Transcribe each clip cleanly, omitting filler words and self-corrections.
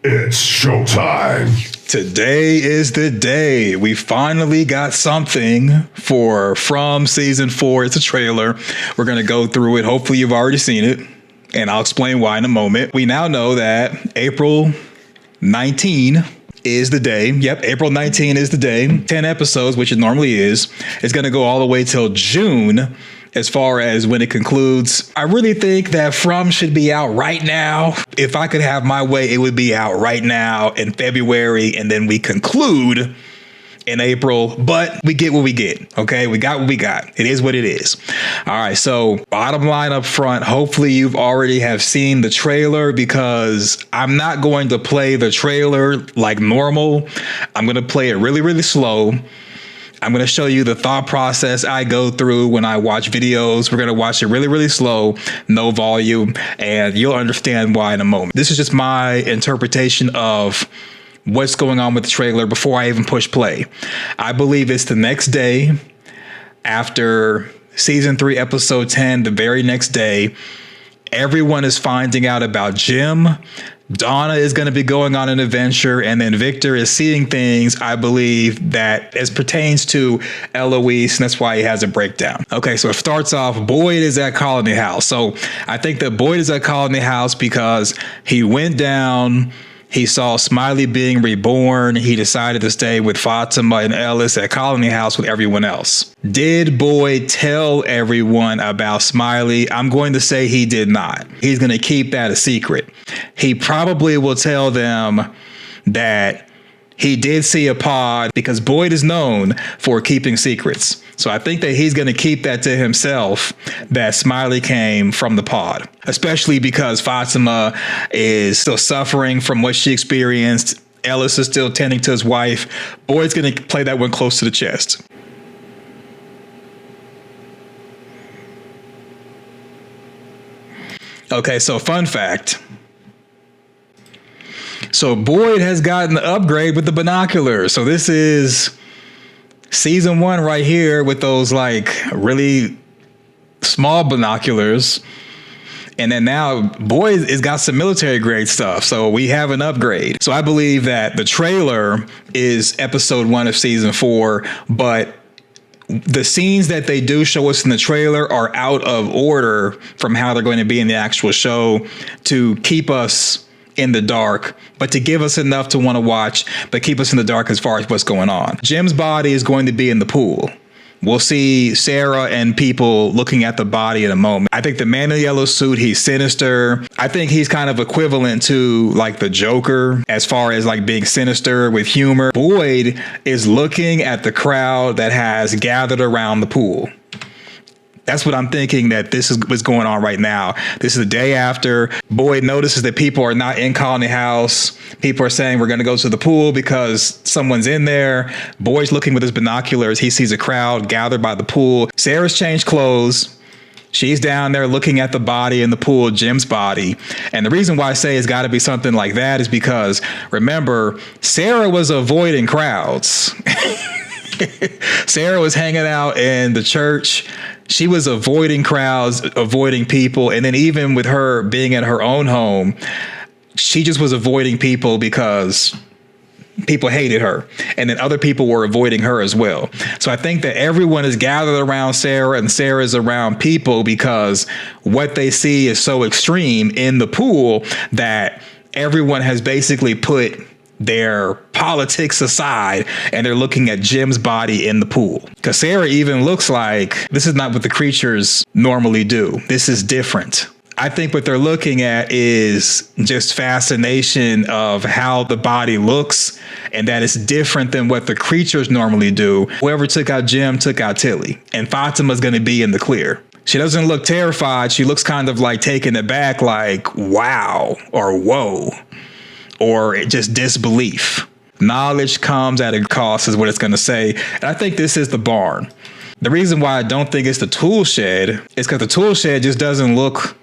It's showtime. Today is the day. We finally got something from season 4. It's a trailer. We're going to go through it. Hopefully you've already seen it, and I'll explain why in a moment. We now know that April 19 is the day. Yep, April 19 is the day. 10 episodes, which it normally is. It's going to go all the way till June. As far as when it concludes, I really think that From should be out right now. If I could have my way, it would be out right now in February, and then we conclude in April, but we get what we get. Okay, we got what we got. It is what it is. All right, so bottom line up front, hopefully you've already have seen the trailer, because I'm not going to play the trailer like normal. I'm going to play it really, really slow. I'm going to show you the thought process I go through when I watch videos. We're going to watch it really, really slow, no volume, and you'll understand why in a moment. This is just my interpretation of what's going on with the trailer before I even push play. I believe it's the next day after season 3, episode 10, the very next day. Everyone is finding out about Jim. Donna is going to be going on an adventure, and then Victor is seeing things, I believe, that as pertains to Eloise, and that's why he has a breakdown. Okay, so it starts off, Boyd is at Colony House. So I think that Boyd is at Colony House because he went down, he saw Smiley being reborn. He decided to stay with Fatima and Ellis at Colony House with everyone else. Did Boyd tell everyone about Smiley? I'm going to say he did not. He's going to keep that a secret. He probably will tell them that he did see a pod, because Boyd is known for keeping secrets. So I think that he's going to keep that to himself, that Smiley came from the pod, especially because Fatima is still suffering from what she experienced. Ellis is still tending to his wife. Boyd's going to play that one close to the chest. Okay, so fun fact. So Boyd has gotten the upgrade with the binoculars. So this is season 1 right here with those like really small binoculars. And then now Boyd has got some military grade stuff. So we have an upgrade. So I believe that the trailer is episode 1 of season 4, but the scenes that they do show us in the trailer are out of order from how they're going to be in the actual show, to keep us in the dark, but to give us enough to want to watch, but keep us in the dark as far as what's going on. Jim's body is going to be in the pool. We'll see Sarah and people looking at the body in a moment. I think the man in the yellow suit, he's sinister. I think he's kind of equivalent to like the Joker as far as like being sinister with humor. Boyd is looking at the crowd that has gathered around the pool. That's what I'm thinking, that this is what's going on right now. This is the day after. Boyd notices that people are not in Colony House. People are saying we're going to go to the pool because someone's in there. Boyd's looking with his binoculars. He sees a crowd gathered by the pool. Sarah's changed clothes. She's down there looking at the body in the pool, Jim's body. And the reason why I say it's got to be something like that is because, remember, Sarah was avoiding crowds. Sarah was hanging out in the church. She was avoiding crowds, avoiding people. And then even with her being in her own home, she just was avoiding people because people hated her. And then other people were avoiding her as well. So I think that everyone is gathered around Sarah, and Sarah's around people because what they see is so extreme in the pool that everyone has basically put their politics aside, and they're looking at Jim's body in the pool. Because Sarah even looks like this is not what the creatures normally do. This is different. I think what they're looking at is just fascination of how the body looks, and that it's different than what the creatures normally do. Whoever took out Jim took out Tilly, and Fatima's going to be in the clear. She doesn't look terrified. She looks kind of like taken aback, like wow or whoa, or just disbelief. Knowledge comes at a cost is what it's going to say. And I think this is the barn. The reason why I don't think it's the tool shed is because the tool shed just doesn't look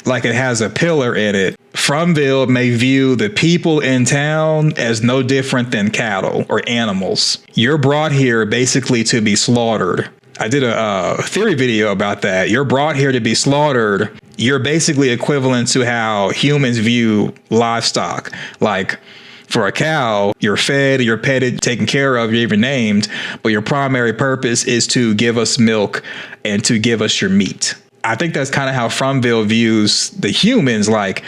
like it has a pillar in it. Fromville may view the people in town as no different than cattle or animals. You're brought here basically to be slaughtered. I did a theory video about that. You're brought here to be slaughtered, you're basically equivalent to how humans view livestock. Like, for a cow, you're fed, you're petted, taken care of, you're even named, but your primary purpose is to give us milk and to give us your meat. I think that's kind of how Frumville views the humans. Like,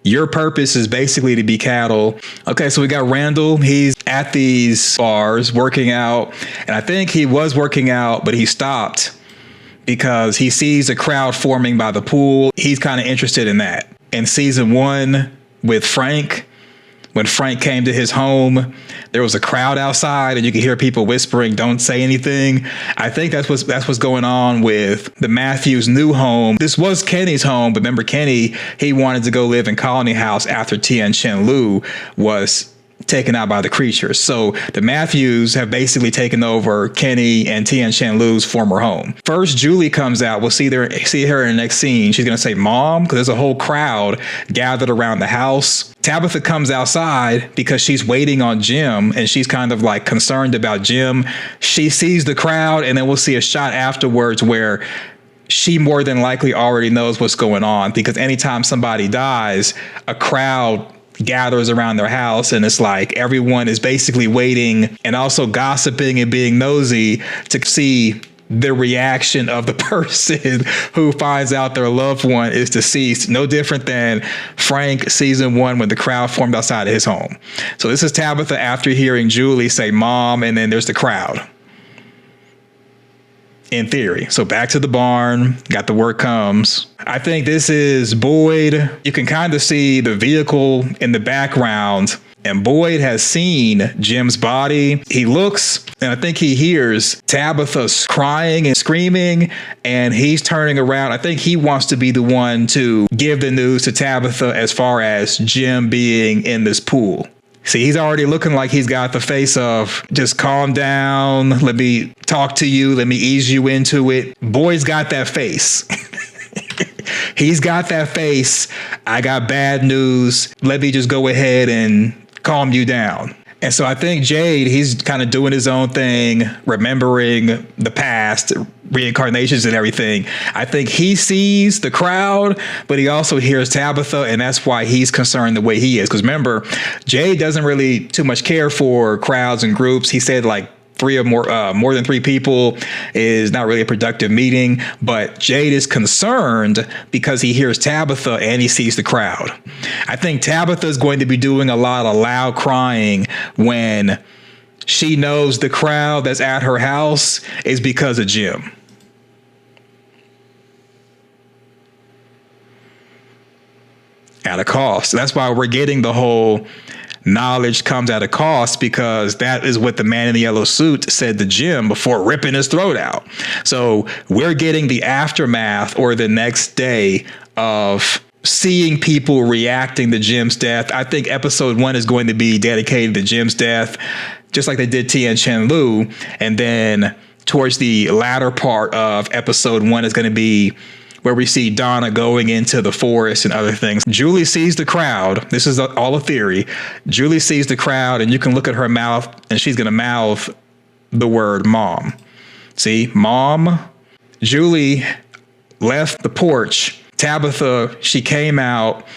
your purpose is basically to be cattle. Okay, so we got Randall. He's at these bars working out, and I think he was working out, but he stopped because he sees a crowd forming by the pool. He's kind of interested in that. In season 1 with Frank, when Frank came to his home, there was a crowd outside and you could hear people whispering, "Don't say anything." I think that's what's going on with the Matthews' new home. This was Kenny's home, but remember Kenny, he wanted to go live in Colony House after Tien Chen Lu was taken out by the creatures. So the Matthews have basically taken over Kenny and Tien Chen Lu's former home. First, Julie comes out. We'll see her in the next scene. She's going to say, "Mom," because there's a whole crowd gathered around the house. Tabitha comes outside because she's waiting on Jim, and she's kind of like concerned about Jim. She sees the crowd, and then we'll see a shot afterwards where she more than likely already knows what's going on, because anytime somebody dies, a crowd gathers around their house, and it's like everyone is basically waiting and also gossiping and being nosy to see the reaction of the person who finds out their loved one is deceased. No different than Frank season 1 when the crowd formed outside of his home. So this is Tabitha after hearing Julie say "Mom," and then there's the crowd. In theory. So back to the barn, got the word comes. I think this is Boyd. You can kind of see the vehicle in the background, and Boyd has seen Jim's body. He looks, and I think he hears Tabitha crying and screaming, and he's turning around. I think he wants to be the one to give the news to Tabitha as far as Jim being in this pool. See, he's already looking like he's got the face of, "Just calm down. Let me talk to you. Let me ease you into it." Boyd's got that face. He's got that face. "I got bad news. Let me just go ahead and calm you down." And so I think Jade, he's kind of doing his own thing, remembering the past, reincarnations and everything. I think he sees the crowd, but he also hears Tabitha, and that's why he's concerned the way he is. Because remember, Jade doesn't really too much care for crowds and groups. He said like more than 3 people is not really a productive meeting, but Jade is concerned because he hears Tabitha and he sees the crowd. I think Tabitha is going to be doing a lot of loud crying when she knows the crowd that's at her house is because of Jim. At a cost. That's why we're getting the whole knowledge comes at a cost, because that is what the man in the yellow suit said to Jim before ripping his throat out. So we're getting the aftermath, or the next day, of seeing people reacting to Jim's death. I think episode 1 is going to be dedicated to Jim's death, just like they did Tien Chen Lu. And then towards the latter part of episode 1 is going to be where we see Donna going into the forest and other things. Julie sees the crowd. This is all a theory. Julie sees the crowd, and you can look at her mouth, and she's going to mouth the word "mom." See, "mom." Julie left the porch. Tabitha, she came out.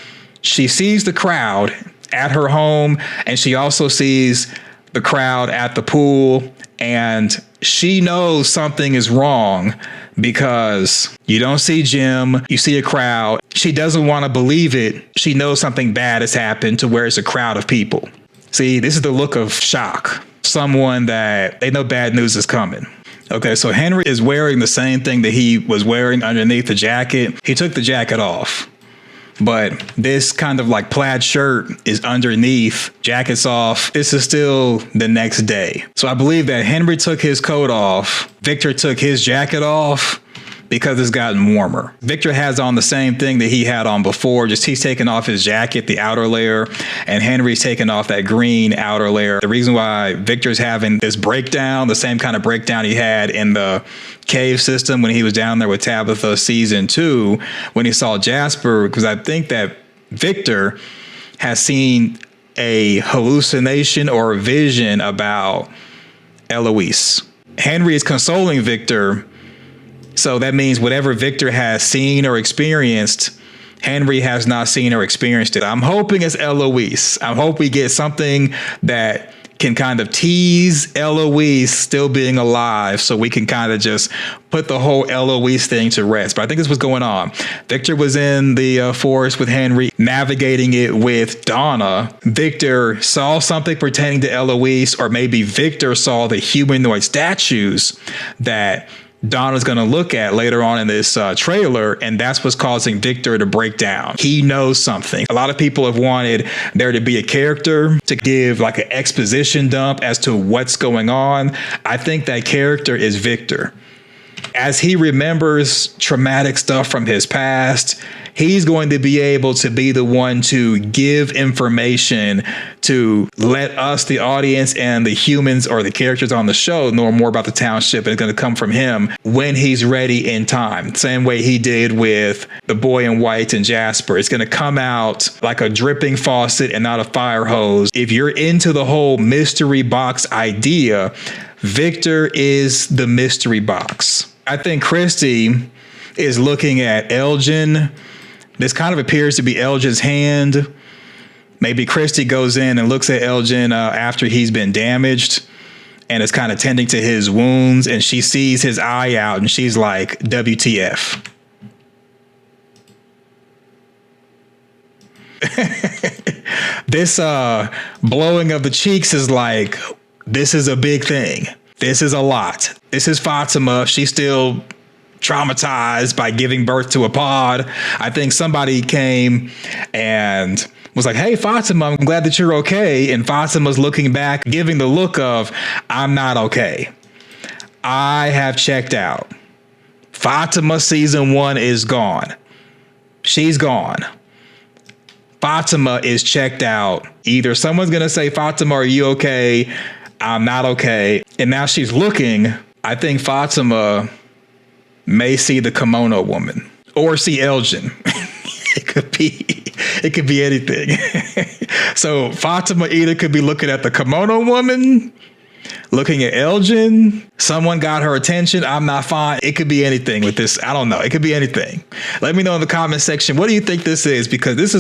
She sees the crowd at her home, and she also sees the crowd at the pool, and she knows something is wrong because you don't see Jim, you see a crowd. She doesn't want to believe it. She knows something bad has happened to where it's a crowd of people. See, this is the look of shock. Someone that they know bad news is coming. Okay, so Henry is wearing the same thing that he was wearing underneath the jacket. He took the jacket off, but this kind of like plaid shirt is underneath, jacket's off. This is still the next day. So I believe that Henry took his coat off. Victor took his jacket off because it's gotten warmer. Victor has on the same thing that he had on before, just he's taken off his jacket, the outer layer, and Henry's taken off that green outer layer. The reason why Victor's having this breakdown, the same kind of breakdown he had in the cave system when he was down there with Tabitha season 2, when he saw Jasper, because I think that Victor has seen a hallucination or a vision about Eloise. Henry is consoling Victor, So that means whatever Victor has seen or experienced, Henry has not seen or experienced it. I'm hoping it's Eloise. I hope we get something that can kind of tease Eloise still being alive so we can kind of just put the whole Eloise thing to rest. But I think this was going on. Victor was in the forest with Henry, navigating it with Donna. Victor saw something pertaining to Eloise, or maybe Victor saw the humanoid statues that Donna's going to look at later on in this trailer, and that's what's causing Victor to break down. He knows something. A lot of people have wanted there to be a character to give like an exposition dump as to what's going on. I think that character is Victor. As he remembers traumatic stuff from his past, he's going to be able to be the one to give information to let us, the audience, and the humans or the characters on the show know more about the township, and it's going to come from him when he's ready in time. Same way he did with the boy in white and Jasper. It's going to come out like a dripping faucet and not a fire hose. If you're into the whole mystery box idea, Victor is the mystery box. I think Christy is looking at Elgin. This kind of appears to be Elgin's hand. Maybe Christy goes in and looks at Elgin after he's been damaged and is kind of tending to his wounds, and she sees his eye out and she's like, WTF. This blowing of the cheeks is like, this is a big thing. This is a lot. This is Fatima. She's still traumatized by giving birth to a pod. I think somebody came and was like, hey, Fatima, I'm glad that you're okay. And Fatima's looking back, giving the look of, I'm not okay. I have checked out. Fatima season 1 is gone. She's gone. Fatima is checked out. Either someone's going to say, Fatima, are you okay? I'm not okay. And now she's looking. I think Fatima may see the kimono woman or see Elgin. It could be anything. So Fatima either could be looking at the kimono woman, looking at Elgin. Someone got her attention. I'm not fine. It could be anything with this. I don't know. It could be anything. Let me know in the comment section. What do you think this is? Because this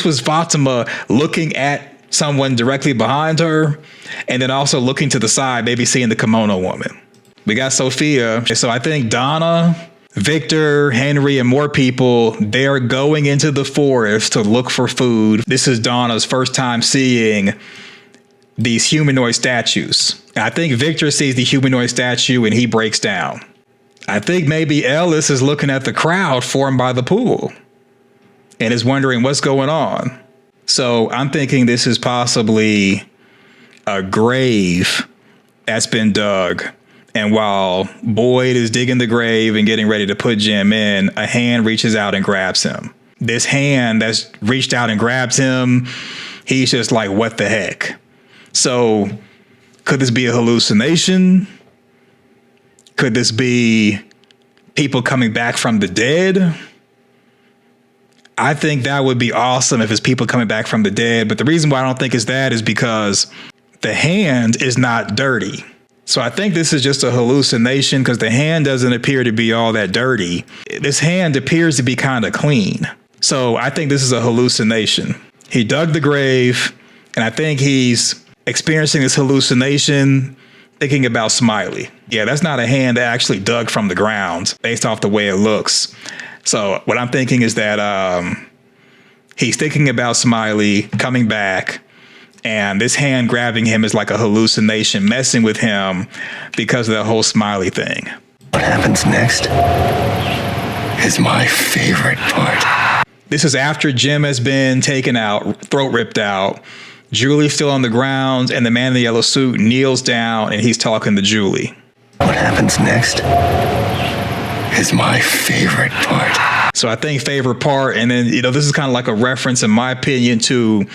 was Fatima looking at someone directly behind her and then also looking to the side, maybe seeing the kimono woman. We got Sophia. So I think Donna, Victor, Henry, and more people, they're going into the forest to look for food. This is Donna's first time seeing these humanoid statues. I think Victor sees the humanoid statue and he breaks down. I think maybe Ellis is looking at the crowd formed by the pool and is wondering what's going on. So I'm thinking this is possibly a grave that's been dug. And while Boyd is digging the grave and getting ready to put Jim in, a hand reaches out and grabs him. This hand that's reached out and grabs him, he's just like, what the heck? So could this be a hallucination? Could this be people coming back from the dead? I think that would be awesome if it's people coming back from the dead. But the reason why I don't think it's that is because the hand is not dirty. So I think this is just a hallucination because the hand doesn't appear to be all that dirty. This hand appears to be kind of clean. So I think this is a hallucination. He dug the grave, and I think he's experiencing this hallucination thinking about Smiley. Yeah, that's not a hand that actually dug from the ground based off the way it looks. So what I'm thinking is that he's thinking about Smiley coming back, and this hand grabbing him is like a hallucination, messing with him because of the whole Smiley thing. What happens next is my favorite part. This is after Jim has been taken out, throat ripped out. Julie's still on the ground, and the man in the yellow suit kneels down, and he's talking to Julie. What happens next is my favorite part. So I think favorite part, and then, this is kind of like a reference, in my opinion, to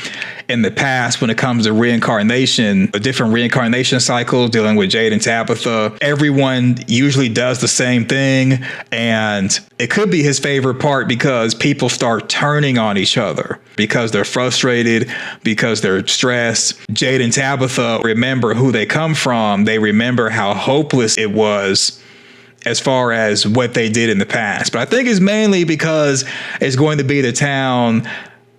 in the past when it comes to reincarnation, the different reincarnation cycles dealing with Jade and Tabitha. Everyone usually does the same thing, and it could be his favorite part because people start turning on each other because they're frustrated, because they're stressed. Jade and Tabitha remember who they come from. They remember how hopeless it was as far as what they did in the past. But I think it's mainly because it's going to be the town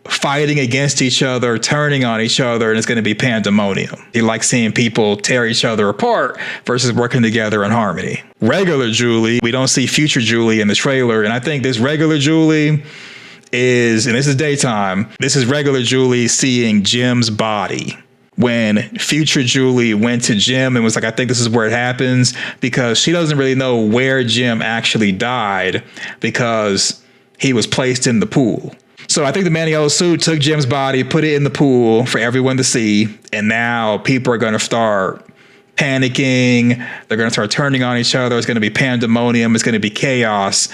fighting against each other, turning on each other, and it's going to be pandemonium. He likes seeing people tear each other apart versus working together in harmony. Regular Julie, we don't see future Julie in the trailer, and I think this regular Julie is, and this is daytime, this is regular Julie seeing Jim's body. When future Julie went to Jim and was like, I think this is where it happens, because she doesn't really know where Jim actually died because he was placed in the pool. So I think the man in yellow suit took Jim's body, put it in the pool for everyone to see, and now people are going to start panicking. They're going to start turning on each other. It's going to be pandemonium. It's going to be chaos,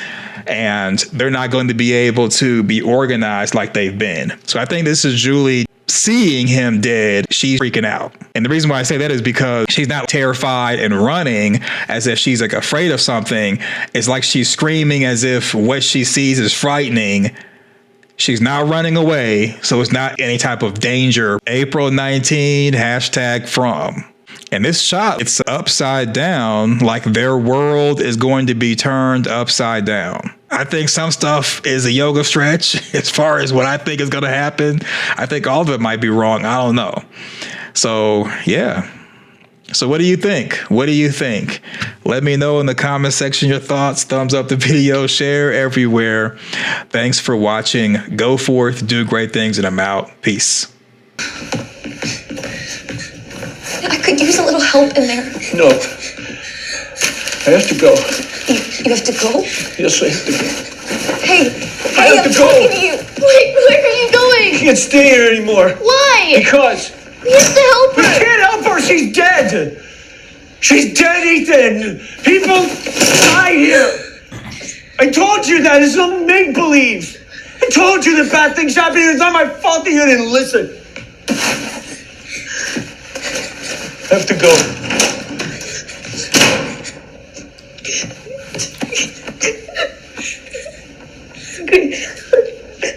and they're not going to be able to be organized like they've been. So I think this is Julie seeing him dead. She's freaking out. And the reason why I say that is because she's not terrified and running as if she's like afraid of something. It's like she's screaming as if what she sees is frightening. She's not running away, so it's not any type of danger. April 19, #from. And this shot, it's upside down, like their world is going to be turned upside down. I think some stuff is a yoga stretch as far as what I think is going to happen. I think all of it might be wrong. I don't know. So, yeah. So what do you think? What do you think? Let me know in the comment section your thoughts. Thumbs up the video, share everywhere. Thanks for watching. Go forth, do great things, and I'm out. Peace. I could use a little help in there. No. I have to go. You have to go? Yes, I have to go. Hey, I have I'm to go. talking to you. Wait, where are you I going? can't stay here anymore. Why? Because We have to help we her. can't help her. She's dead. She's dead, Ethan. People die here. I told you that. It's not make-believe. I told you that bad things happen. It's not my fault that you didn't listen. I have to go. Good.